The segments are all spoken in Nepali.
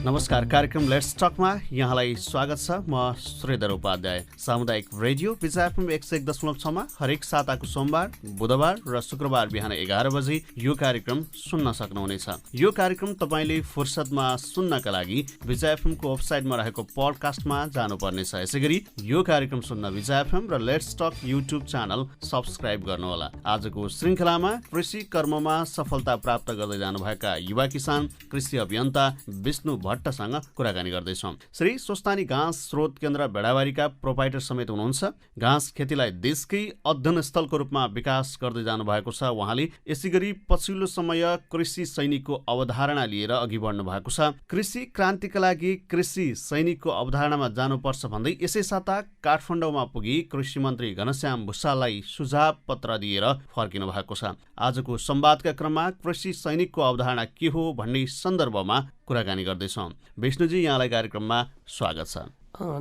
नमस्कार, कार्यक्रम लेट्स टकमा यहाँलाई स्वागत छ। म श्रीधर उपाध्याय। सामुदायिक रेडियो विजय एफएम 101.6 हरेक साताको सोमबार, बुधबार र शुक्रबार बिहान 11 बजे यो कार्यक्रम सुन्न सक्नुहुनेछ। यो कार्यक्रम तपाईँले फुर्सदमा सुन्नका लागि विजय एफएमको वेबसाइटमा रहेको पडकास्टमा जानुपर्नेछ। यसैगरी यो कार्यक्रम सुन्न विजय एफएम र let's talk YouTube channel subscribe गर्नुहोला। आजको श्रृङ्खलामा कृषि कर्ममा सफलता प्राप्त गर्दै जानुभएका युवा किसान कृषि अभियन्ता विष्णु भट्टसँग कुराकानी गर्दैछौँ। श्री स्वस्तानी घाँस स्रोत केन्द्र बेडाबारीका प्रोपाइटर समेत हुनुहुन्छ। घाँस खेतीलाई देशकै अध्ययन स्थलको रूपमा विकास गर्दै जानुभएको छ। उहाँले यसैगरी पछिल्लो समय कृषि सैनिकको अवधारणा लिएर अघि बढ्नु भएको छ। कृषि क्रान्तिका लागि कृषि सैनिकको अवधारणामा जानुपर्छ भन्दै यसै साता काठमाडौँमा पुगी कृषि मन्त्री घनश्याम भुसाललाई सुझाव पत्र दिएर फर्किनु भएको छ। आजको संवादका क्रममा कृषि सैनिकको अवधारणा के हो भन्ने सन्दर्भमा कुराकानी गर्दैछौँ। विष्णुजी, यहाँलाई कार्यक्रममा स्वागत छ।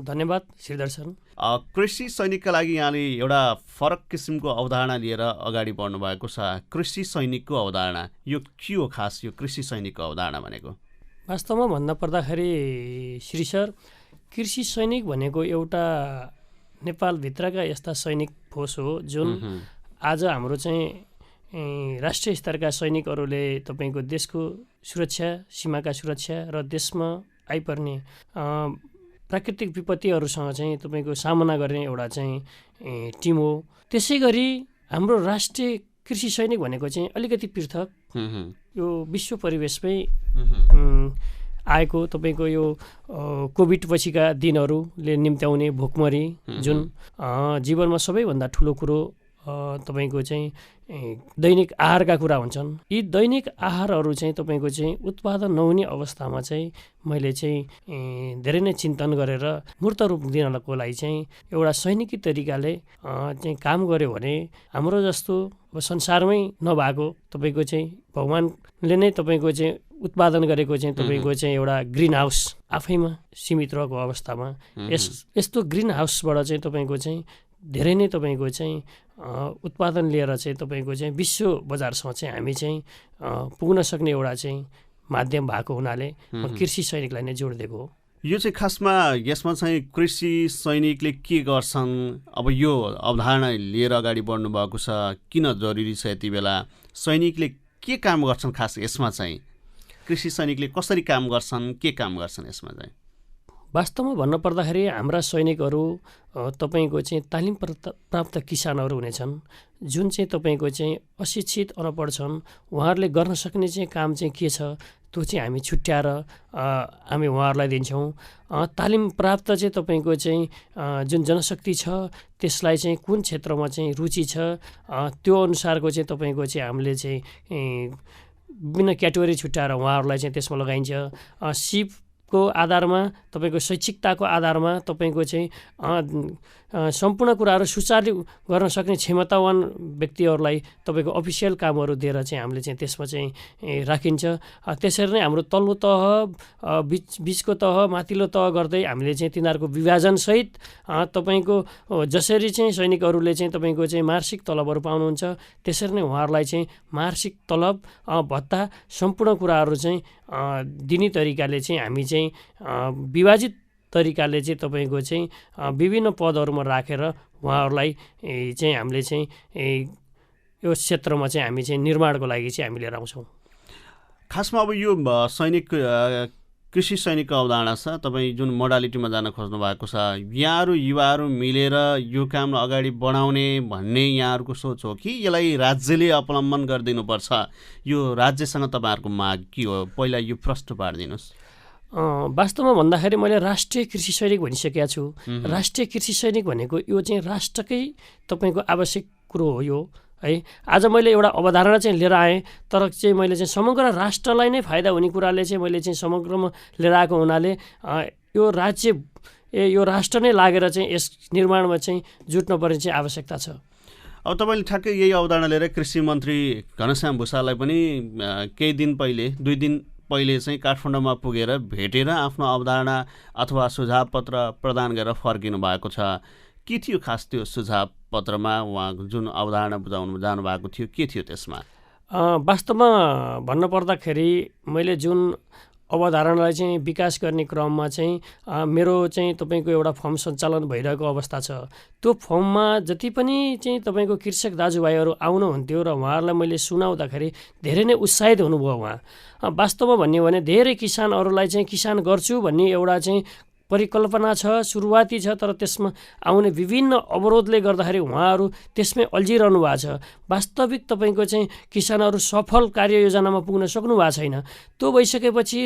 धन्यवाद श्रीधर सर। कृषि सैनिकका लागि यहाँले एउटा फरक किसिमको अवधारणा लिएर अगाडि बढ्नु भएको छ। कृषि सैनिकको अवधारणा यो के हो खास, यो कृषि सैनिकको अवधारणा भनेको? वास्तवमा भन्दा पर्दाखेरि श्री सर, कृषि सैनिक भनेको एउटा नेपालभित्रका यस्ता सैनिक फोर्स हो जुन आज हाम्रो चाहिँ राष्ट्रिय स्तरका सैनिकहरूले तपाईँको देशको सुरक्षा, सीमाका सुरक्षा र देशमा आइपर्ने प्राकृतिक विपत्तिहरूसँग चाहिँ तपाईँको सामना गर्ने एउटा चाहिँ टिम हो। त्यसै गरी हाम्रो राष्ट्रिय कृषि सैनिक भनेको चाहिँ अलिकति पृथक यो विश्व परिवेशमै आएको तपाईँको यो कोभिड पछिका दिनहरूले निम्त्याउने भोकमरी जुन जीवनमा सबैभन्दा ठुलो कुरो तपाईँको चाहिँ दैनिक आहारका कुरा हुन्छन्। यी दैनिक आहारहरू चाहिँ तपाईँको चाहिँ उत्पादन नहुने अवस्थामा चाहिँ मैले चाहिँ धेरै नै चिन्तन गरेर मूर्त रूप दिनको लागि चाहिँ एउटा सैनिकी तरिकाले चाहिँ काम गर्यो भने हाम्रो जस्तो अब संसारमै नभएको तपाईँको चाहिँ भगवान्ले नै तपाईँको चाहिँ उत्पादन गरेको चाहिँ तपाईँको चाहिँ एउटा ग्रिन हाउस आफैमा सीमित रहेको अवस्थामा यस्तो ग्रिन हाउसबाट चाहिँ तपाईँको चाहिँ धेरै नै तपाईँको चाहिँ उत्पादन लिएर चाहिँ तपाईँको चाहिँ विश्व बजारसँग चाहिँ हामी चाहिँ पुग्न सक्ने एउटा चाहिँ माध्यम भएको हुनाले म कृषि सैनिकलाई नै जोड दिएको हो। यो चाहिँ खासमा यसमा चाहिँ कृषि सैनिकले के गर्छन्, अब यो अवधारणा लिएर अगाडि बढ्नु भएको छ, किन जरुरी छ यति बेला, सैनिकले के काम गर्छन्, खास यसमा चाहिँ कृषि सैनिकले कसरी काम गर्छन्, के काम गर्छन् यसमा चाहिँ? वास्तवमा भन्नुपर्दाखेरि हाम्रा सैनिकहरू तपाईँको चाहिँ तालिम प्राप्त किसानहरू हुनेछन् जुन चाहिँ तपाईँको चाहिँ अशिक्षित अनपढ छन्। उहाँहरूले गर्न सक्ने चाहिँ काम चाहिँ के छ त्यो चाहिँ हामी छुट्याएर हामी उहाँहरूलाई दिन्छौँ। तालिम प्राप्त चाहिँ तपाईँको चाहिँ जुन जनशक्ति छ त्यसलाई चाहिँ कुन क्षेत्रमा चाहिँ रुचि छ त्यो अनुसारको चाहिँ तपाईँको चाहिँ हामीले चाहिँ विभिन्न क्याटेगोरी छुट्याएर उहाँहरूलाई चाहिँ त्यसमा लगाइन्छ। सिपको आधारमा तपाईँको शैक्षिकताको आधारमा तपाईँको चाहिँ सम्पूर्ण कुराहरू सुचारू गर्न सक्ने क्षमतावान व्यक्तिहरूलाई तपाईँको अफिसियल कामहरू दिएर चाहिँ हामीले चाहिँ त्यसमा चाहिँ राखिन्छ। त्यसरी नै हाम्रो तल्लो तह बिचको तह माथिल्लो तह गर्दै हामीले चाहिँ तिनीहरूको विभाजनसहित तपाईँको जसरी चाहिँ सैनिकहरूले चाहिँ तपाईँको चाहिँ मासिक तलबहरू पाउनुहुन्छ त्यसरी नै उहाँहरूलाई चाहिँ मासिक तलब भत्ता सम्पूर्ण कुराहरू चाहिँ दिने तरिकाले चाहिँ हामी चाहिँ विभाजित तरिकाले चाहिँ तपाईँको चाहिँ विभिन्न पदहरूमा राखेर उहाँहरूलाई चाहिँ हामीले चाहिँ यो क्षेत्रमा चाहिँ हामी चाहिँ निर्माणको लागि चाहिँ हामी लिएर आउँछौँ। खासमा अब यो सैनिक कृषि सैनिकको अवधारणा छ, तपाईँ जुन मोडालिटीमा जान खोज्नु भएको छ, यहाँहरू युवाहरू मिलेर यो कामलाई अगाडि बढाउने भन्ने यहाँहरूको सोच हो कि यसलाई राज्यले अवलम्बन गरिदिनुपर्छ? यो राज्यसँग तपाईँहरूको माग के हो, पहिला यो प्रश्न पारिदिनुहोस्। वास्तवमा भन्दाखेरि मैले राष्ट्रिय कृषि सैनिक भनिसकेका छु। राष्ट्रिय कृषि सैनिक भनेको यो चाहिँ राष्ट्रकै तपाईँको आवश्यक कुरो हो यो है। आज मैले एउटा अवधारणा चाहिँ लिएर आएँ तर चाहिँ मैले चाहिँ समग्र राष्ट्रलाई नै फाइदा हुने कुराले चाहिँ मैले चाहिँ समग्रमा लिएर आएको हुनाले यो राज्य यो राष्ट्र नै लागेर चाहिँ यस निर्माणमा चाहिँ जुट्नुपर्ने चाहिँ आवश्यकता छ। अब तपाईँले ठ्याक्कै यही अवधारणा लिएर कृषि मन्त्री घनश्याम भुसाललाई पनि केही दिन पहिले 2 दिन पहिले चाहिँ काठमाडौँमा पुगेर भेटेर आफ्नो अवधारणा अथवा सुझाव पत्र प्रदान गरेर फर्किनु भएको छ। के थियो खास त्यो सुझाव पत्रमा उहाँ जुन अवधारणा बुझाउनु जानुभएको थियो, के थियो त्यसमा? वास्तवमा भन्नुपर्दाखेरि मैले जुन अवधारणालाई चाहिँ विकास गर्ने क्रममा चाहिँ मेरो चाहिँ तपाईँको एउटा फर्म सञ्चालन भइरहेको अवस्था छ। त्यो फर्ममा जति पनि चाहिँ तपाईँको कृषक दाजुभाइहरू आउनुहुन्थ्यो र उहाँहरूलाई मैले सुनाउँदाखेरि धेरै नै उत्साहित हुनुभयो उहाँ। वास्तवमा भन्यो भने धेरै किसानहरूलाई चाहिँ किसान गर्छु भन्ने एउटा चाहिँ परिकल्पना छ, सुरुवाती छ, तर त्यसमा आउने विभिन्न अवरोधले गर्दाखेरि उहाँहरू त्यसमै अल्झिरहनु भएको छ। वास्तविक तपाईँको चाहिँ किसानहरू सफल कार्ययोजनामा पुग्न सक्नु भएको छैन। त्यो भइसकेपछि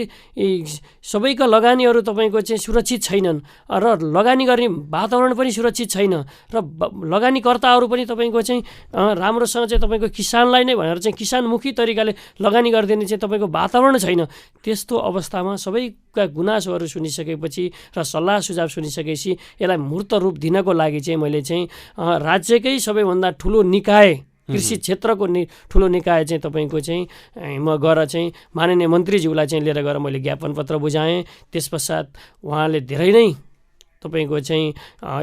सबैका लगानीहरू तपाईँको चाहिँ सुरक्षित छैनन् र लगानी गर्ने वातावरण पनि सुरक्षित छैन र लगानीकर्ताहरू पनि तपाईँको चाहिँ राम्रोसँग चाहिँ तपाईँको किसानलाई नै भनेर चाहिँ किसानमुखी तरिकाले लगानी गरिदिने चाहिँ तपाईँको वातावरण छैन। त्यस्तो अवस्थामा सबैका गुनासोहरू सुनिसकेपछि र सल्लाह सुझाव सुनिसकेपछि यसलाई मूर्त रूप दिनको लागि चाहिँ मैले चाहिँ राज्यकै सबैभन्दा ठुलो निकाय, कृषि क्षेत्रको ठुलो निकाय चाहिँ तपाईँको चाहिँ म गएर चाहिँ माननीय मन्त्रीज्यूलाई चाहिँ लिएर गएर मैले ज्ञापन पत्र बुझाएँ। त्यस पश्चात उहाँले धेरै नै तपाईँको चाहिँ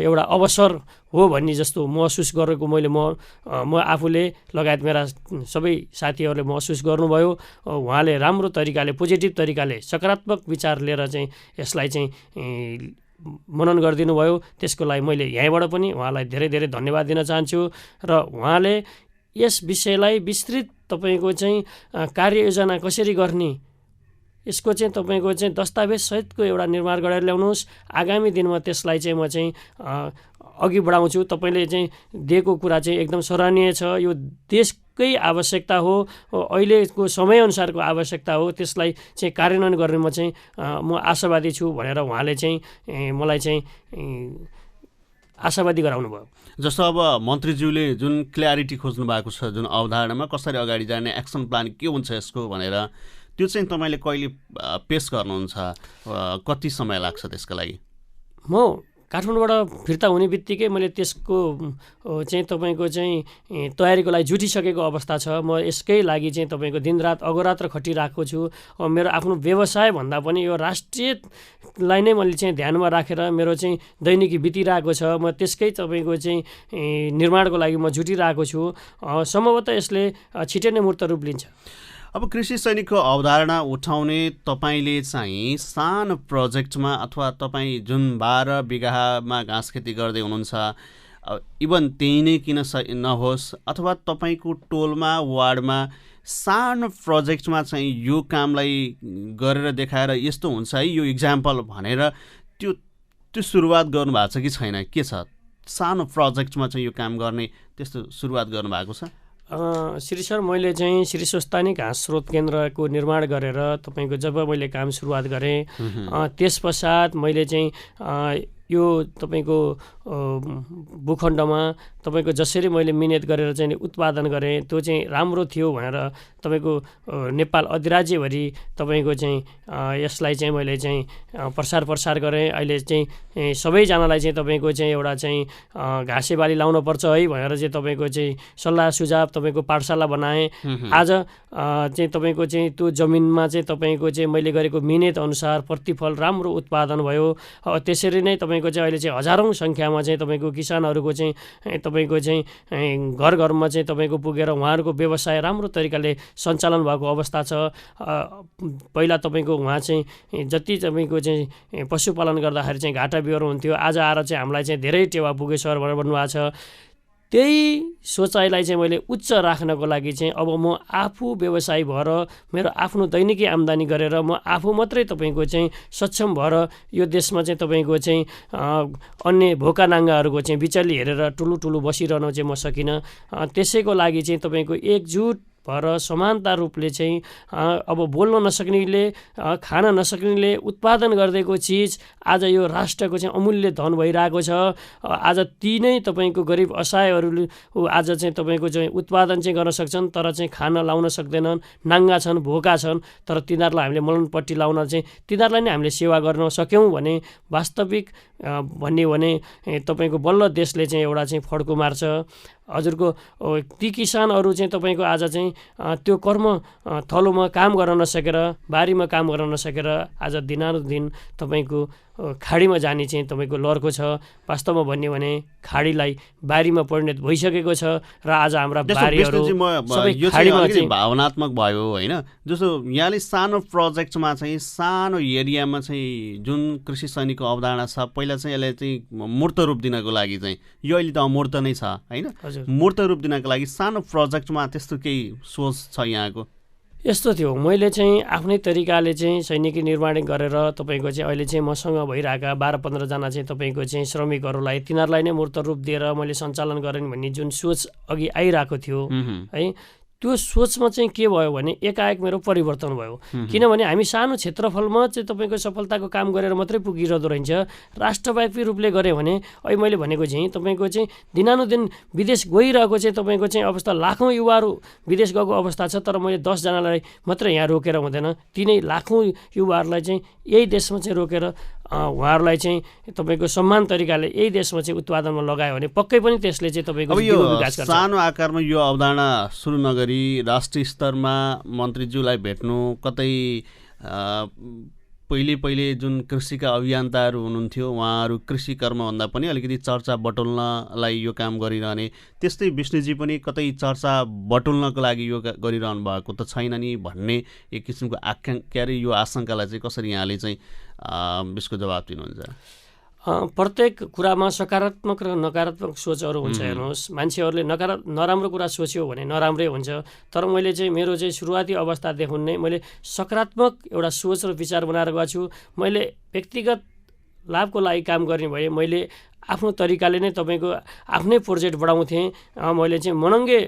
एउटा अवसर हो भन्ने जस्तो महसुस गरेको म आफूले लगायत मेरा सबै साथीहरूले महसुस गर्नुभयो। उहाँले राम्रो तरिकाले, पोजिटिभ तरिकाले, सकारात्मक विचार लिएर चाहिँ यसलाई चाहिँ मनन गरिदिनु भयो। त्यसको लागि मैले यहीँबाट पनि उहाँलाई धेरै धेरै धन्यवाद दिन चाहन्छु। र उहाँले यस विषयलाई विस्तृत तपाईँको चाहिँ कार्ययोजना कसरी गर्ने, यसको चाहिँ तपाईँको चाहिँ दस्तावेज सहितको एउटा निर्माण गरेर ल्याउनुहोस्। आगामी दिनमा त्यसलाई चाहिँ म चाहिँ अघि बढाउँछु। तपाईँले चाहिँ दिएको कुरा चाहिँ एकदम सराहनीय छ। यो देशकै आवश्यकता हो, अहिलेको समयअनुसारको आवश्यकता हो। त्यसलाई चाहिँ कार्यान्वयन गर्ने म आशावादी छु भनेर उहाँले चाहिँ मलाई चाहिँ आशावादी गराउनु भयो। जस्तो अब मन्त्रीज्यूले जुन क्ल्यारिटी खोज्नु भएको छ, जुन अवधारणामा कसरी अगाडि जाने, एक्सन प्लान के हुन्छ यसको भनेर, त्यो चाहिँ तपाईँले कहिले पेस गर्नुहुन्छ? कति समय लाग्छ त्यसको लागि? म काठमाडौँबाट फिर्ता हुने बित्तिकै मैले त्यसको चाहिँ तपाईँको चाहिँ तयारीको लागि जुटिसकेको अवस्था छ। म यसकै लागि चाहिँ तपाईँको दिनरात अहोरात्र खटिरहेको छु। मेरो आफ्नो व्यवसाय भन्दा पनि यो राष्ट्रियलाई नै मैले चाहिँ ध्यानमा राखेर मेरो चाहिँ दैनिकी बितिरहेको छ। म त्यसकै तपाईँको चाहिँ निर्माणको लागि म जुटिरहेको छु। सम्भवतः यसले छिटै नै मूर्त रूप लिन्छ। अब कृषि सैनिकको अवधारणा उठाउने तपाईँले चाहिँ सानो प्रोजेक्टमा अथवा तपाईँ जुन 12 बिघामा घाँस खेती गर्दै हुनुहुन्छ, इभन त्यही नै किन नहोस्, अथवा तपाईँको टोलमा, वार्डमा सानो प्रोजेक्टमा चाहिँ यो कामलाई गरेर देखाएर यस्तो हुन्छ है, यो इक्जाम्पल भनेर त्यो सुरुवात गर्नुभएको छ कि छैन? के छ सानो प्रोजेक्टमा चाहिँ यो काम गर्ने त्यस्तो सुरुवात गर्नुभएको छ? श्री सर, मैले चाहिँ श्री स्वस्तानी घाँस स्रोत केन्द्रको निर्माण गरेर तपाईँको जब मैले काम सुरुवात गरेँ, त्यस पश्चात मैले चाहिँ यो तपाईँको भूखण्डमा तपाईँको जसरी मैले मिहिनेत गरेर चाहिँ उत्पादन गरेँ त्यो चाहिँ राम्रो थियो भनेर तपाईँको नेपाल अधिराज्यभरि तपाईँको चाहिँ यसलाई चाहिँ मैले चाहिँ प्रसार गरेँ। अहिले चाहिँ सबैजनालाई चाहिँ तपाईँको चाहिँ एउटा चाहिँ घाँसे बाली लाउन पर्छ है भनेर चाहिँ तपाईँको चाहिँ सल्लाह सुझाव तपाईँको पाठशाला बनाएँ। आज चाहिँ तपाईँको चाहिँ त्यो जमिनमा चाहिँ तपाईँको चाहिँ मैले गरेको मिहिनेत अनुसार प्रतिफल राम्रो उत्पादन भयो। त्यसरी नै तपाईँको चाहिँ अहिले चाहिँ हजारौँ सङ्ख्यामा चाहिँ तपाईँको किसानहरूको चाहिँ तपाईँको चाहिँ घर घरमा चाहिँ तपाईँको पुगेर उहाँहरूको व्यवसाय राम्रो तरिकाले सञ्चालन भएको अवस्था छ। पहिला तपाईँको उहाँ चाहिँ जति तपाईँको चाहिँ पशुपालन गर्दाखेरि चाहिँ घाटा बिहोरो हुन्थ्यो, आज आएर चाहिँ हामीलाई चाहिँ धेरै टेवा पुगे सर भनेर भन्नुभएको छ। त्यही सोचाइलाई चाहिँ मैले उच्च राख्नको लागि चाहिँ अब म आफू व्यवसायी भएर मेरो आफ्नो दैनिकी आम्दानी गरेर म आफू मात्रै तपाईँको चाहिँ सक्षम भएर यो देशमा चाहिँ तपाईँको चाहिँ अन्य भोका नाङ्गाहरूको चाहिँ बिचल्ली हेरेर ठुलो बसिरहन चाहिँ म सकिनँ। त्यसैको लागि चाहिँ तपाईँको एकजुट भएर समानता रूपले चाहिँ अब बोल्न नसक्नेले, खान नसक्नेले उत्पादन गरिदिएको चिज आज यो राष्ट्रको चाहिँ अमूल्य धन भइरहेको छ। आज ती नै तपाईँको गरिब असहायहरूले आज चाहिँ तपाईँको चाहिँ उत्पादन चाहिँ गर्न सक्छन् तर चाहिँ खान लाउन सक्दैनन्, नाङ्गा छन्, भोका छन्। तर तिनीहरूलाई हामीले मलनपट्टि लाउन चाहिँ तिनीहरूलाई नै हामीले सेवा गर्न सक्यौँ भने वास्तविक भन्यो भने तपाईँको बल्ल देशले चाहिँ एउटा चाहिँ फड्को मार्छ। हजुरको ती किसानहरू चाहिँ तपाईँको आज चाहिँ त्यो कर्म थलोमा काम गर्न नसकेर, बारीमा काम गर्न नसकेर आज दिनानुदिन तपाईँको खाडीमा जाने चाहिँ तपाईँको लहरको छ। वास्तवमा भन्यो भने खाडीलाई बारीमा परिणत भइसकेको छ र आज हाम्रा बारीहरू सबै खाडीमा चाहिँ भावनात्मक भयो होइन। जस्तो यहाँले सानो प्रोजेक्टमा चाहिँ सानो एरियामा चाहिँ जुन कृषि सैनिकको अवधारणा छ, पहिला चाहिँ यसलाई चाहिँ मूर्त रूप दिनको लागि चाहिँ यो अहिले त अमूर्त नै छ होइन, मूर्त रूप दिनको लागि सानो प्रोजेक्टमा त्यस्तो केही सोच छ यहाँको? यस्तो थियो, मैले चाहिँ आफ्नै तरिकाले चाहिँ सैनिकी निर्माण गरेर तपाईँको चाहिँ अहिले चाहिँ मसँग भइरहेका 12-15जना चाहिँ तपाईँको चाहिँ श्रमिकहरूलाई तिनीहरूलाई नै मूर्त रूप दिएर मैले सञ्चालन गरेँ भन्ने जुन सोच अघि आइरहेको थियो है, त्यो सोचमा चाहिँ के भयो भने एकाएक मेरो परिवर्तन भयो। किनभने हामी सानो क्षेत्रफलमा चाहिँ तपाईँको सफलताको काम गरेर मात्रै पुगिरहँदो रहन्छ। राष्ट्रव्यापी रूपले गऱ्यो भने अहिले मैले भनेको चाहिँ तपाईँको चाहिँ दिनानुदिन विदेश गइरहेको चाहिँ तपाईँको चाहिँ अवस्था, लाखौँ युवाहरू विदेश गएको अवस्था छ। तर मैले 10जनालाई मात्रै यहाँ रोकेर हुँदैन, तिनै लाखौँ युवाहरूलाई चाहिँ यही देशमा चाहिँ रोकेर उहाँहरूलाई चाहिँ तपाईँको सम्मान तरिकाले यही देशमा चाहिँ उत्पादनमा लगायो भने पक्कै पनि त्यसले चाहिँ तपाईँको विकास गर्छ। सानो आकारमा यो अवधारणा सुरु नगरी राष्ट्रिय स्तरमा मन्त्रीज्यूलाई भेट्नु, कतै पहिले जुन कृषिका अभियन्ताहरू हुनुहुन्थ्यो उहाँहरू कृषि कर्मभन्दा पनि अलिकति चर्चा बटुल्नलाई यो काम गरिरहने, त्यस्तै विष्णुजी पनि कतै चर्चा बटुल्नको लागि यो गरिरहनु भएको त छैन नि भन्ने एक किसिमको आकाङ्क्षा र यो आशंकालाई चाहिँ कसरी यहाँले चाहिँ यसको जवाब दिनुहुन्छ? प्रत्येक कुरामा सकारात्मक र नकारात्मक सोचहरू हुन्छ। हेर्नुहोस्, मान्छेहरूले नराम्रो कुरा सोच्यो भने नराम्रै हुन्छ। तर मैले चाहिँ मेरो चाहिँ सुरुवाती अवस्थादेखि नै मैले सकारात्मक एउटा सोच र विचार बनाएर गएको छु। मैले व्यक्तिगत लाभको लागि काम गर्ने भए मैले आफ्नो तरिकाले नै तपाईँको आफ्नै प्रोजेक्ट बढाउँथेँ। मैले चाहिँ मनङ्गे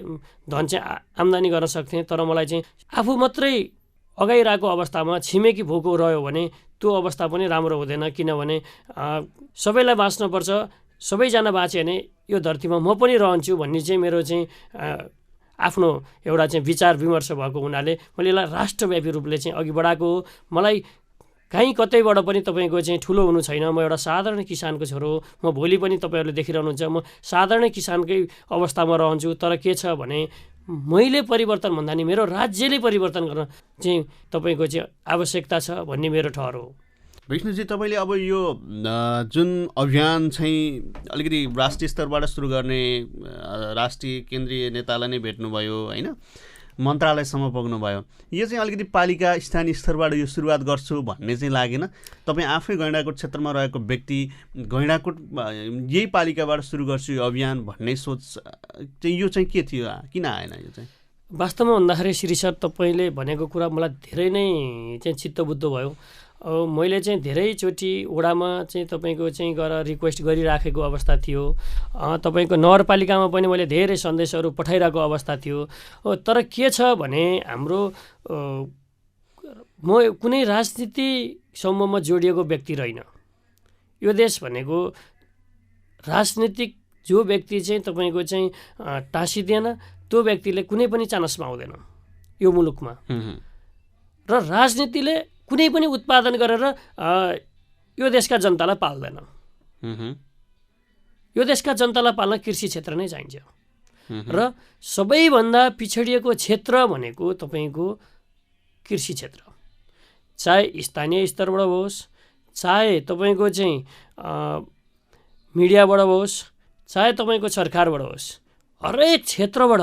धन चाहिँ आम्दानी गर्न सक्थेँ। तर मलाई चाहिँ आफू मात्रै अगाइरहेको अवस्थामा छिमेकी भोको रह्यो भने त्यो अवस्था पनि राम्रो हुँदैन। किनभने सबैलाई बाँच्नुपर्छ, सबैजना बाँच्यो भने यो धरतीमा म पनि रहन्छु भन्ने चाहिँ मेरो चाहिँ आफ्नो एउटा चाहिँ विचार विमर्श भएको हुनाले मैले यसलाई राष्ट्रव्यापी रूपले चाहिँ अघि बढाएको हो। मलाई कहीँ कतैबाट पनि तपाईँको चाहिँ ठुलो हुनु छैन। म एउटा साधारण किसानको छोरो हो। म भोलि पनि तपाईँहरूले देखिरहनुहुन्छ म साधारण किसानकै अवस्थामा रहन्छु। तर के छ भने मैले परिवर्तन भन्दा नि मेरो राज्यले परिवर्तन गर्न चाहिँ तपाईँको चाहिँ आवश्यकता छ भन्ने मेरो ठहर हो। विष्णुजी, तपाईँले अब यो जुन अभियान चाहिँ अलिकति राष्ट्रिय स्तरबाट सुरु गर्ने, राष्ट्रिय केन्द्रीय नेतालाई नै भेट्नुभयो होइन, मन्त्रालयसम्म पुग्नुभयो, यो चाहिँ अलिकति पालिका स्थानीय स्तरबाट यो सुरुवात गर्छु भन्ने चाहिँ लागेन? तपाईँ आफै गैँडाकोट क्षेत्रमा रहेको व्यक्ति, गैँडाकोट यही पालिकाबाट सुरु गर्छु यो अभियान भन्ने सोच चाहिँ यो चाहिँ के थियो, किन आएन यो चाहिँ? वास्तवमा भन्दाखेरि श्री सर, तपाईँले भनेको कुरा मलाई धेरै नै चाहिँ चित्तबुद्ध भयो। मैले चाहिँ धेरैचोटि वडामा चाहिँ तपाईँको चाहिँ गएर रिक्वेस्ट गरिराखेको अवस्था थियो। तपाईँको नगरपालिकामा पनि मैले धेरै सन्देशहरू पठाइरहेको अवस्था थियो। तर के छ भने हाम्रो म कुनै राजनीतिसम्ममा जोडिएको व्यक्ति रहेन। यो देश भनेको राजनीतिक जो व्यक्ति चाहिँ तपाईँको चाहिँ टाँसिँदैन त्यो व्यक्तिले कुनै पनि चान्स पाउँदैन यो मुलुकमा। र राजनीतिले कुनै पनि उत्पादन गरेर यो देशका जनतालाई पाल्दैन। यो देशका जनतालाई पाल्न कृषि क्षेत्र नै चाहिन्छ। र सबैभन्दा पिछडिएको क्षेत्र भनेको तपाईँको कृषि क्षेत्र, चाहे स्थानीय स्तरबाट होस्, चाहे तपाईँको चाहिँ मिडियाबाट होस्, चाहे तपाईँको सरकारबाट होस्, हरेक क्षेत्रबाट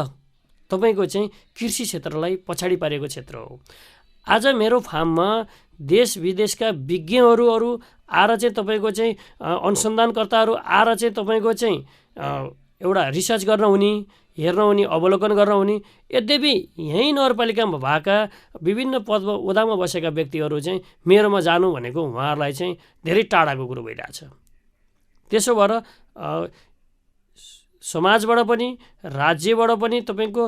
तपाईँको चाहिँ कृषि क्षेत्रलाई पछाडि पारेको क्षेत्र हो। आज मेरो फार्ममा देश विदेशका विज्ञहरू आएर चाहिँ तपाईँको चाहिँ अनुसन्धानकर्ताहरू आएर चाहिँ तपाईँको चाहिँ एउटा रिसर्च गर्न हुने, हेर्न हुने, अवलोकन गर्न हुने। यद्यपि यहीँ नगरपालिकामा भएका विभिन्न पदमा ओदामा बसेका व्यक्तिहरू चाहिँ मेरोमा जानु भनेको उहाँहरूलाई चाहिँ धेरै टाढाको कुरो भइरहेछ। त्यसो भएर समाजबाट पनि, राज्यबाट पनि, तपाईँको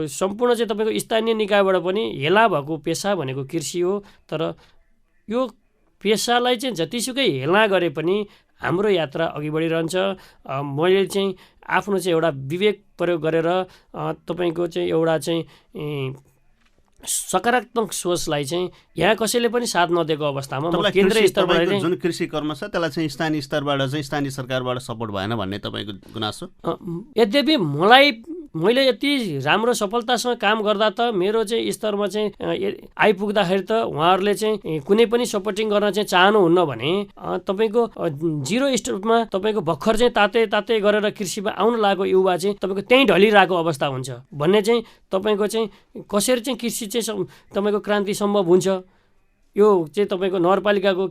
सम्पूर्ण चाहिँ तपाईँको स्थानीय निकायबाट पनि हेला भएको पेसा भनेको कृषि हो। तर यो पेसालाई चाहिँ जतिसुकै हेला गरे पनि हाम्रो यात्रा अघि बढिरहन्छ। मैले चाहिँ आफ्नो चाहिँ एउटा विवेक प्रयोग गरेर तपाईँको चाहिँ एउटा चाहिँ सकारात्मक सोचलाई चाहिँ यहाँ कसैले पनि साथ नदिएको अवस्थामा म केन्द्रीय स्तरबाट जुन कृषि कर्म छ त्यसलाई चाहिँ स्थानीय स्तरबाट चाहिँ स्थानीय सरकारबाट सपोर्ट भएन भन्ने तपाईँको गुनासो? यद्यपि मलाई मैले यति राम्रो सफलतासँग काम गर्दा त मेरो चाहिँ स्तरमा चाहिँ आइपुग्दाखेरि त उहाँहरूले चाहिँ कुनै पनि सपोर्टिङ गर्न चाहिँ चाहनुहुन्न भने तपाईँको जिरो स्टेपमा तपाईँको भर्खर चाहिँ ताते गरेर कृषिमा आउन लागेको युवा चाहिँ तपाईँको त्यहीँ ढलिरहेको अवस्था हुन्छ भन्ने चाहिँ तपाईँको चाहिँ कसरी चाहिँ कृषि चाहिँ तपाईँको क्रान्ति सम्भव हुन्छ यो चाहिँ तपाईँको नगरपालिकाको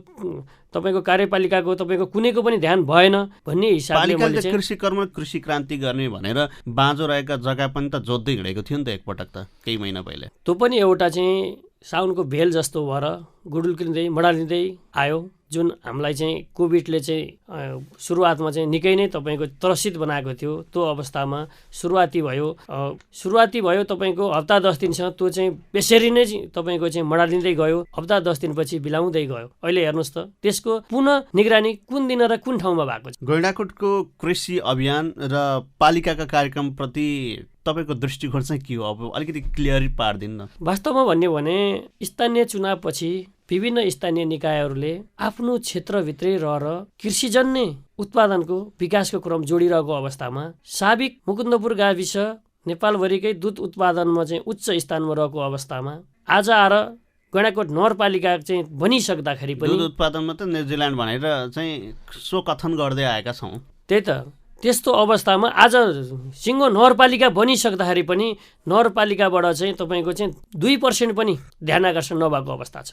तपाईँको कार्यपालिकाको तपाईँको कुनैको पनि ध्यान भएन भन्ने हिसाबले मैले चाहिँ कृषि कर्म कृषि क्रान्ति गर्ने भनेर बाँझो रहेका जग्गा पनि त जोत्दै हिँडेको थियो नि त एकपटक त केही महिना पहिले। त्यो पनि एउटा चाहिँ साउनको भेल जस्तो भएर गुडुल्किँदै मडालिँदै आयो, जुन हामीलाई चाहिँ कोभिडले चाहिँ सुरुवातमा चाहिँ निकै नै तपाईँको त्रसित बनाएको थियो। त्यो अवस्थामा सुरुवाती भयो तपाईँको हप्ता 10 दिनसम्म त्यो चाहिँ बेसरी नै तपाईँको चाहिँ मडालिँदै गयो, हप्ता 10 दिनपछि बिलाउँदै गयो। अहिले हेर्नुहोस् त त्यसको पुनः निगरानी कुन दिन र कुन ठाउँमा भएको छ। गैंडाकोटको कृषि अभियान र पालिकाका कार्यक्रमप्रति तपाईँको दृष्टिकोण चाहिँ के हो? अब अलिकति क्लियर पारिदिनु न। वास्तवमा भन्यो भने स्थानीय चुनावपछि विभिन्न स्थानीय निकायहरूले आफ्नो क्षेत्रभित्रै रहेर कृषिजन्य उत्पादनको विकासको क्रम जोडिरहेको अवस्थामा साबिक मुकुन्दपुर गाविस नेपालभरिकै दुध उत्पादनमा चाहिँ उच्च स्थानमा रहेको अवस्थामा आज आएर गैंडाकोट नगरपालिका चाहिँ बनिसक्दाखेरि पनि दुध उत्पादनमा त न्युजिल्यान्ड भनेर चाहिँ सो कथन गर्दै आएका छौँ। त्यही त त्यस्तो अवस्थामा आज सिङ्गो नगरपालिका बनिसक्दाखेरि पनि नगरपालिकाबाट चाहिँ तपाईँको चाहिँ 2% पनि ध्यान आकर्षण नभएको अवस्था छ।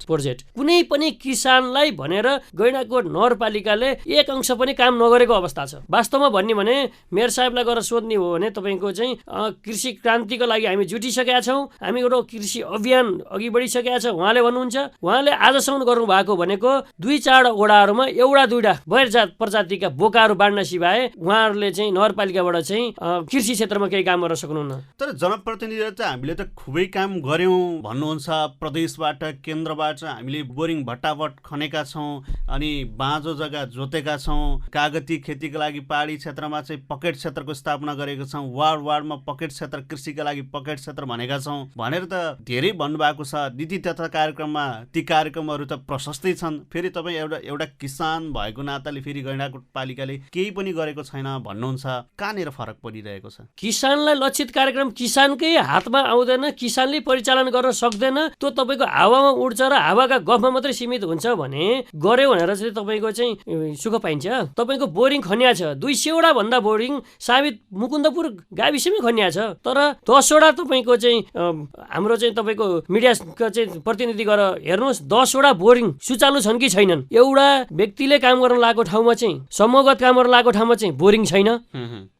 प्रोजेक्ट कुनै पनि किसानलाई भनेर गैंडाकोट नगरपालिकाले एक अंश पनि काम नगरेको अवस्था छ। वास्तवमा भन्ने भने मेयर साहेबलाई गएर सोध्ने हो भने तपाईँको चाहिँ कृषि क्रान्तिको लागि हामी जुटिसकेका छौँ, हामी एउटा कृषि अभियान अघि बढिसकेका छ उहाँले भन्नुहुन्छ। उहाँले आजसम्म गर्नुभएको भनेको 2-4 वडाहरूमा एउटा दुईटा गैर प्रजातिका बोकाहरू बाँड्न सिवाय उहाँहरूले चाहिँ नगरपालिकाबाट चाहिँ कृषि क्षेत्रमा केही काम गर्न सक्नुहुन्न। तर जनप्रतिनिधिले चाहिँ हामीले त खुबै काम गर्यौँ भन्नुहुन्छ। प्रदेशबाट केन्द्रबाट हामीले बोरिङ भट्टाभट खनेका छौँ, अनि बाँझो जग्गा जोतेका छौँ, कागती खेतीको लागि पहाडी क्षेत्रमा चाहिँ पकेट क्षेत्रको स्थापना गरेका छौँ, वार्डमा पकेट क्षेत्र कृषिका लागि पकेट क्षेत्र भनेका छौँ भनेर त धेरै भन्नुभएको छ। नीति तथा कार्यक्रममा ती कार्यक्रमहरू त प्रशस्तै छन्। फेरि तपाईँ एउटा किसान भएको नाताले फेरि गैंडाकोट पालिकाले केही पनि गरेको छैन भन्नुहुन्छ। कहाँनिर फरक परिरहेको छ? किसानलाई लक्षित कार्यक्रम किसानकै हातमा आउँदैन, किसानले परिचालन गर्न सक्दैन। त्यो तपाईँको हावामा उड्छ र हावाका गफमा मात्रै सीमित हुन्छ भने गर्यो भनेर चाहिँ तपाईँको चाहिँ सुख पाइन्छ। तपाईँको बोरिङ खनिया छ 200 भन्दा बोरिङ साबित मुकुन्दपुर गाविसमै खनिया छ, तर 10 तपाईँको चाहिँ हाम्रो चाहिँ तपाईँको मिडियाको चाहिँ प्रतिनिधि गरेर हेर्नुहोस् 10 बोरिङ सुचालु छन् कि छैनन्। एउटा व्यक्तिले काम गर्न लागेको ठाउँमा चाहिँ समूहगत काम गर्न लागेको ठाउँमा चाहिँ बोरिङ छैन।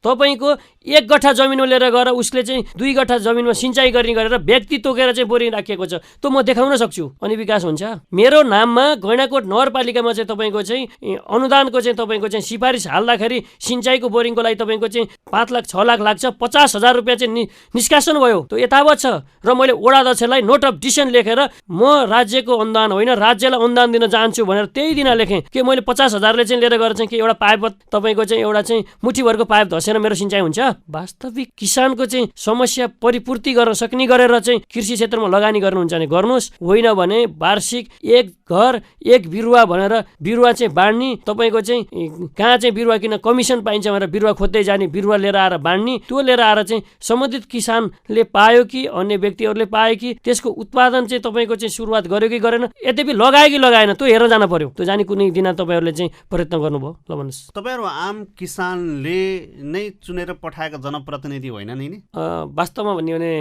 तपाईँको 1 गठा जमिनमा लिएर गएर उसले चाहिँ 2 गठा जमिनमा सिँचाइ गर्ने गरेर व्यक्ति तोकेर चाहिँ बोरिङ राखिएको छ। त्यो म देखाउन सक्छु अनि विकास हुन्छ। मेरो नाममा गैंडाकोट नगरपालिकामा चाहिँ तपाईँको चाहिँ अनुदानको चाहिँ तपाईँको चाहिँ सिफारिस हाल्दाखेरि सिँचाइको बोरिङको लागि तपाईँको चाहिँ 5 लाख 6 लाख लाग्छ, 50,000 रुपियाँ चाहिँ निष्कासन भयो। त्यो यथावत छ र मैले वडा अध्यक्षलाई नोट अफ डिसिसन लेखेर म राज्यको अनुदान होइन राज्यलाई अनुदान दिन चाहन्छु भनेर त्यही दिन लेखेँ कि मैले 50,000ले चाहिँ लिएर गएर चाहिँ कि एउटा पाइप तपाईँको चाहिँ एउटा चाहिँ मुठीभरको पाइप धसेर मेरो सिँचाइ हुन्छ। वास्तविक किसानको चाहिँ समस्या परिपूर्ति गर्न सक्ने गरेर चाहिँ कृषि क्षेत्रमा लगानी गर्नुहुन्छ भने गर्नुहोस्, होइन भने वार्षिक 1 घर 1 बिरुवा भनेर बिरुवा चाहिँ बाँड्ने, तपाईँको चाहिँ कहाँ चाहिँ बिरुवा किन कमिसन पाइन्छ भनेर बिरुवा खोज्दै जाने, बिरुवा लिएर आएर बाँड्ने। त्यो लिएर आएर चाहिँ सम्बन्धित किसानले पायो कि अन्य व्यक्तिहरूले पायो कि त्यसको उत्पादन चाहिँ तपाईँको चाहिँ सुरुवात गर्यो कि गरेन, यद्यपि लगायो कि लगाएन त्यो हेरेर जान पर्यो। त्यो जाने कुनै दिन तपाईँहरूले चाहिँ प्रयत्न गर्नुभयो। ल भन्नुहोस्, तपाईँहरू आम किसानले नै चुनेर पठाएका जनप्रतिनिधि होइन नि? वास्तवमा भन्यो भने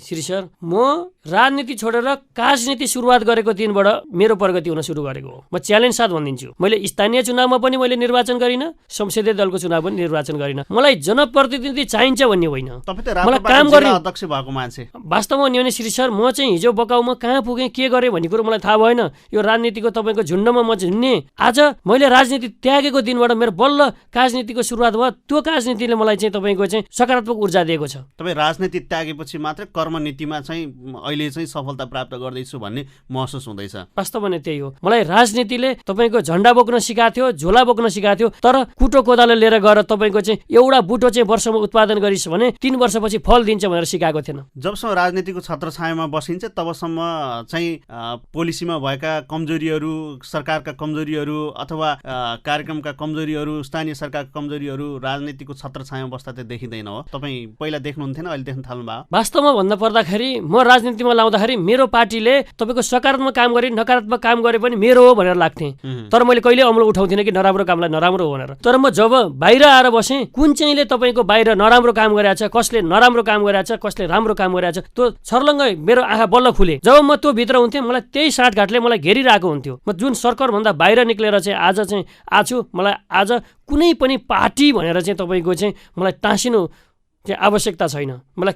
श्री सर, म राजनीति छोडेर राजनीति सुरुवात गरेको दिनबाट मेरो प्रगति हुन सुरु गरेको हो। म च्यालेन्ज साथ भनिदिन्छु, मैले स्थानीय चुनावमा पनि मैले निर्वाचन गरिनँ, संसदीय दलको चुनाव पनि निर्वाचन गरिनँ। मलाई जनप्रतिनिधि चाहिन्छ भन्ने होइन, मलाई काम गर्ने अध्यक्ष भएको मान्छे। वास्तवमा भन्यो भने श्री सर, म चाहिँ हिजो बकाउमा कहाँ पुगेँ के गरेँ भन्ने कुरो मलाई थाहा भएन। यो राजनीतिको तपाईँको झुन्डमा म झुन्ने। आज मैले राजनीति त्यागेको दिनबाट मेरो बल्ल राजनीतिको सुरुवात भयो। त्यो राजनीतिले मलाई चाहिँ तपाईँको चाहिँ सकारात्मक ऊर्जा दिएको छ। तपाईँ राजनीति त्यागेपछि मात्रै कर्मनीतिमा चाहिँ अहिले चाहिँ सफलता प्राप्त गर्दैछु भन्ने महसुस हुँदैछ। वास्तवमा नै त्यही हो। मलाई राजनीतिले तपाईँको झन्डा बोक्न सिकाएको थियो, झोला बोक्न सिकाएको थियो, तर कुटो कोदालो लिएर गएर तपाईँको चाहिँ एउटा बुटो चाहिँ वर्षमा उत्पादन गरिस् भने 3 वर्षपछि फल दिन्छ भनेर सिकाएको थिएन। जबसम्म राजनीतिको छत्रछायामा बसिन्छ तबसम्म चाहिँ पोलिसीमा भएका कमजोरीहरू, सरकारका कमजोरीहरू अथवा कार्यक्रमका कमजोरीहरू, स्थानीय सरकारका कमजोरीहरू राजनीतिको छत्रछायामा बस्दा त देखिँदैन हो? तपाईँ पहिला देख्नुहुन्थेन, अहिले देख्न थाल्नुभयो? वास्तवमा भन्दा पर्दाखेरि म राजनीतिमा लाउँदाखेरि मेरो पार्टीले तपाईँको सकारात्मक काम गरे नकारात्मक काम गरे पनि मेरो हो भनेर लाग्थेँ। तर मैले कहिले अमल उठाउँथिनँ कि नराम्रो कामलाई नराम्रो हो भनेर। तर म जब बाहिर आएर बसेँ, कुन चाहिँले तपाईँको बाहिर नराम्रो काम गरिरहेछ, कसले नराम्रो काम गरिरहेछ, कसले राम्रो काम गरिरहेछ, त्यो छर्लङ्गै मेरो आँखा बल्ल खुले। जब म त्यो भित्र हुन्थेँ, मलाई त्यही साँठगाँठले मलाई घेरिरहेको हुन्थ्यो। म जुन सरकारभन्दा बाहिर निक्लेर चाहिँ आज चाहिँ आछु, मलाई आज कुनै पनि पार्टी भनेर चाहिँ तपाईँको चाहिँ मलाई टाँसिनु चाहिँ आवश्यकता छैन। मलाई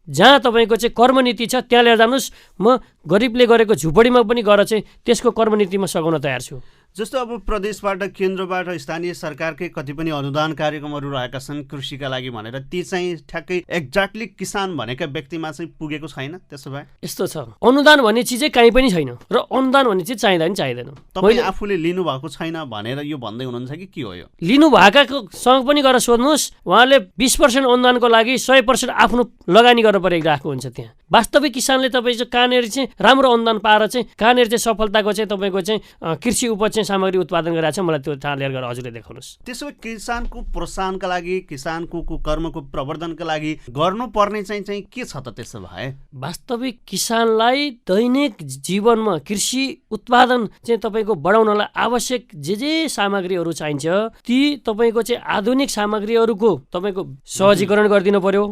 जहाँ तपाईँको चाहिँ कर्मनीति छ त्यहाँ लिएर जानुहोस्, म गरिबले गरेको झुपडीमा पनि गएर चाहिँ त्यसको कर्मनीतिमा सघाउन तयार छु। जस्तो अब प्रदेशबाट केन्द्रबाट स्थानीय सरकारकै कति पनि अनुदान कार्यक्रमहरू रहेका छन् कृषिका लागि भनेर, ती चाहिँ ठ्याक्कै एक्ज्याक्टली किसान भनेका व्यक्तिमा चाहिँ पुगेको छैन। त्यसो भए यस्तो छ, अनुदान भन्ने चिजै कहीँ पनि छैन र अनुदान भन्ने चिज चाहिँदा नि चाहिँदैन। तपाईँ आफूले लिनुभएको छैन भनेर यो भन्दै हुनुहुन्छ कि के हो? यो लिनुभएकासँग पनि गएर सोध्नुहोस्, उहाँले 20% अनुदानको लागि 100% आफ्नो लगानी गर्न परिरहेको हुन्छ। त्यहाँ वास्तविक किसानले तपाईँ चाहिँ कहाँनिर चाहिँ राम्रो अनुदान पाएर चाहिँ कहाँनिर चाहिँ सफलताको चाहिँ तपाईँको चाहिँ कृषि उपज सामग्री उत्पादन गरिरहेको छ, मलाई त्यो ठाउँ लिएर गएर हजुरले देखाउनुहोस्। त्यसो भए किसानको प्रोत्साहनका लागि, किसानको कर्मको प्रवर्धनका लागि गर्नुपर्ने चाहिँ के छ त? त्यसो भए वास्तविक किसानलाई दैनिक जीवनमा कृषि उत्पादन चाहिँ तपाईँको बढाउनलाई आवश्यक जे सामग्रीहरू चाहिन्छ, ती तपाईँको चाहिँ आधुनिक सामग्रीहरूको तपाईँको सहजीकरण गरिदिनु पर्यो,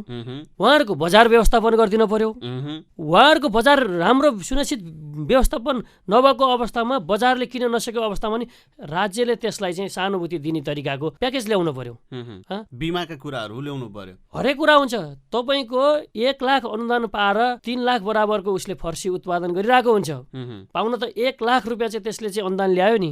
उहाँहरूको बजार व्यवस्थापन गरिदिनु पर्यो। उहाँहरूको बजार राम्रो सुनिश्चित व्यवस्थापन नभएको अवस्थामा, बजारले किन नसकेको अवस्थामा नि राज्यले त्यसलाई चाहिँ सहानुभूति दिने तरिकाको प्याकेज ल्याउनु पर्यो। बिमाका कुराहरू ल्याउनु पर्यो, हरेक कुरा हुन्छ। तपाईँको 1 लाख अनुदान पाएर 3 लाख बराबरको उसले फर्सी उत्पादन गरिरहेको हुन्छ। पाउन त 1 लाख रुपियाँ चाहिँ त्यसले चाहिँ अनुदान ल्यायो नि,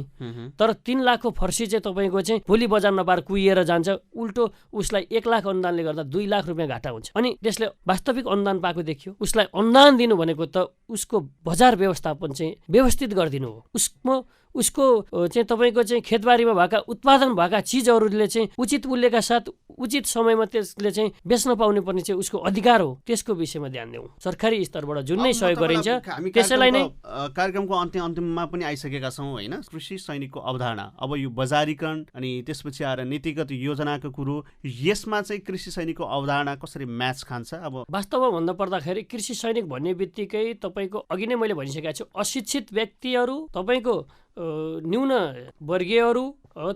तर 3 लाखको फर्सी चाहिँ तपाईँको चाहिँ भोलि बजार नपाएर कुहिएर जान्छ। उल्टो उसलाई 1 लाख अनुदानले गर्दा 2 लाख रुपियाँ घाटा हुन्छ। अनि त्यसले वास्तविक अनुदान पाएको देखियो। उसलाई अनुदान दिनु भनेको त उसको बजार व्यवस्थापन चाहिँ व्यवस्थित गरिदिनु हो। उसको चाहिँ तपाईँको चाहिँ खेतबारीमा भएका उत्पादन भएका चिजहरूले चाहिँ उचित मूल्यका साथ उचित समयमा त्यसले चाहिँ बेच्न पाउने पर्ने चाहिँ उसको अधिकार हो। त्यसको विषयमा ध्यान दिउँ। सरकारी स्तरबाट जुन नै सहयोग गरिन्छ त्यसैलाई नै कार्यक्रमको अन्तिममा पनि आइसकेका छौँ होइन? कृषि सैनिकको अवधारणा, अब यो बजारीकरण अनि त्यसपछि आएर नीतिगत योजनाको कुरो, यसमा चाहिँ कृषि सैनिकको अवधारणा कसरी म्याच खान्छ? अब वास्तवमा भन्दा पर्दाखेरि कृषि सैनिक भन्ने बित्तिकै तपाईँको अघि नै मैले भनिसकेको छु, अशिक्षित व्यक्तिहरू, तपाईँको न्यून वर्गीयहरू,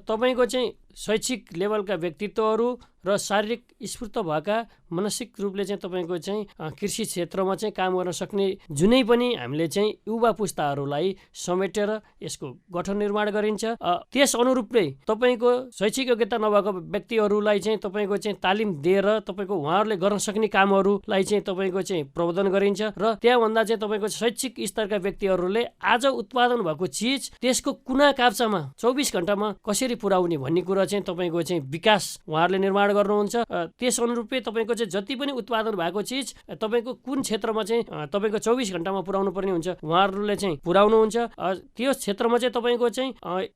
तपाईँको चाहिँ शैक्षिक लेभलका व्यक्तित्वहरू र शारीरिक स्फूर्त भएका मानसिक रूपले चाहिँ तपाईँको चाहिँ कृषि क्षेत्रमा चाहिँ काम गर्न सक्ने जुनै पनि हामीले चाहिँ युवा पुस्ताहरूलाई समेटेर यसको गठन निर्माण गरिन्छ। त्यस अनुरूपले तपाईँको शैक्षिक योग्यता नभएको व्यक्तिहरूलाई चाहिँ तपाईँको चाहिँ तालिम दिएर तपाईँको उहाँहरूले गर्न सक्ने कामहरूलाई चाहिँ तपाईँको चाहिँ प्रबन्धन गरिन्छ र त्यहाँभन्दा चाहिँ तपाईँको शैक्षिक स्तरका व्यक्तिहरूले आज उत्पादन भएको चिज त्यसको कुना काप्चामा 24 घण्टामा कसरी पुर्याउने भन्ने कुरा चाहिँ तपाईँको चाहिँ विकास उहाँहरूले निर्माण गर्नुहुन्छ। त्यस अनुरूपले तपाईँको चाहिँ जति पनि उत्पादन भएको चिज तपाईँको कुन क्षेत्रमा चाहिँ तपाईँको 24 घण्टामा पुर्याउनु पर्ने हुन्छ उहाँहरूले चाहिँ पुर्याउनुहुन्छ। त्यो क्षेत्रमा चाहिँ तपाईँको चाहिँ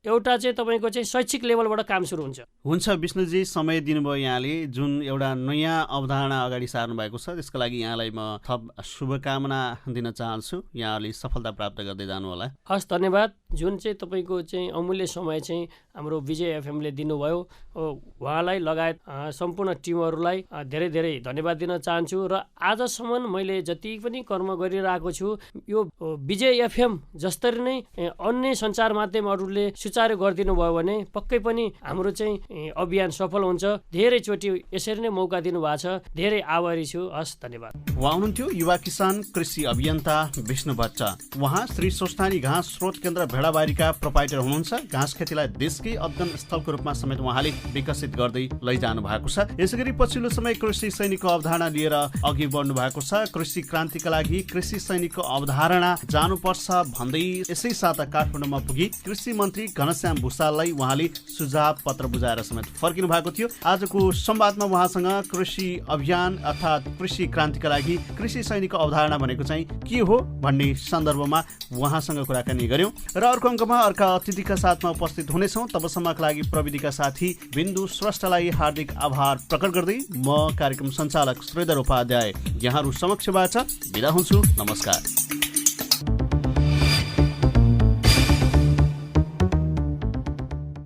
एउटा चाहिँ तपाईँको चाहिँ शैक्षिक लेभलबाट काम सुरु हुन्छ। विष्णुजी, समय दिनुभयो यहाँले, जुन एउटा नयाँ अवधारणा अगाडि सार्नु भएको छ त्यसको लागि यहाँलाई म थप शुभकामना दिन चाहन्छु। यहाँले सफलता प्राप्त गर्दै जानु होला। हस्, धन्यवाद। जुन चाहिँ तपाईँको चाहिँ अमूल्य समय चाहिँ हाम्रो विजय एफएमले दिनुभयो, उहाँलाई लगायत सम्पूर्ण टिमहरूलाई धेरै धेरै धन्यवाद दिन चाहन्छु। र आजसम्म मैले जति पनि कर्म गरिरहेको छु यो विजय एफएम जसरी नै अन्य सञ्चार माध्यमहरूले सुचारू गरिदिनु भयो भने पक्कै पनि हाम्रो चाहिँ अभियान सफल हुन्छ। धेरैचोटि यसरी नै मौका दिनुभएको छ, धेरै आभारी छु। हस्, धन्यवाद। उहाँ हुनुहुन्थ्यो युवा किसान कृषि अभियन्ता विष्णु भट्ट। उहाँ श्री स्वस्थानी घाँस स्रोत केन्द्र भेडाबारीका प्रोपाइटर हुनुहुन्छ। घाँस खेतीलाई देशकै अध्ययन स्थलको रूपमा समेत उहाँले विकसित गर्दै लैजानु भएको छ। यसैगरी पछिल्लो समय कृषि सैनिकको अवधारणा लिएर अघि बढ्नु भएको छ। कृषि क्रान्तिका लागि कृषि सैनिकको अवधारणा जानुपर्छ भन्दै यसै साता काठमाडौँमा पुगी कृषि मन्त्री घनश्याम भुसाललाई उहाँले सुझाव पत्र बुझाएर समेत फर्किनु भएको थियो। आजको संवादमा उहाँसँग कृषि अभियान अर्थात् कृषि क्रान्तिका लागि कृषि सैनिकको अवधारणा भनेको चाहिँ के हो भन्ने सन्दर्भमा उहाँसँग कुराकानी गर्यौं र अर्को अङ्कमा अर्का अतिथिका साथमा उपस्थित हुनेछौँ। तबसम्मका लागि प्रविधिका साथी बिन्दु श्रेष्ठलाई हार्दिक आभार प्रकट गर्दै म कार्यक्रम सञ्चालक श्रीधर उपाध्याय यहाँहरू समक्षबाट बिदा हुन्छु। नमस्कार।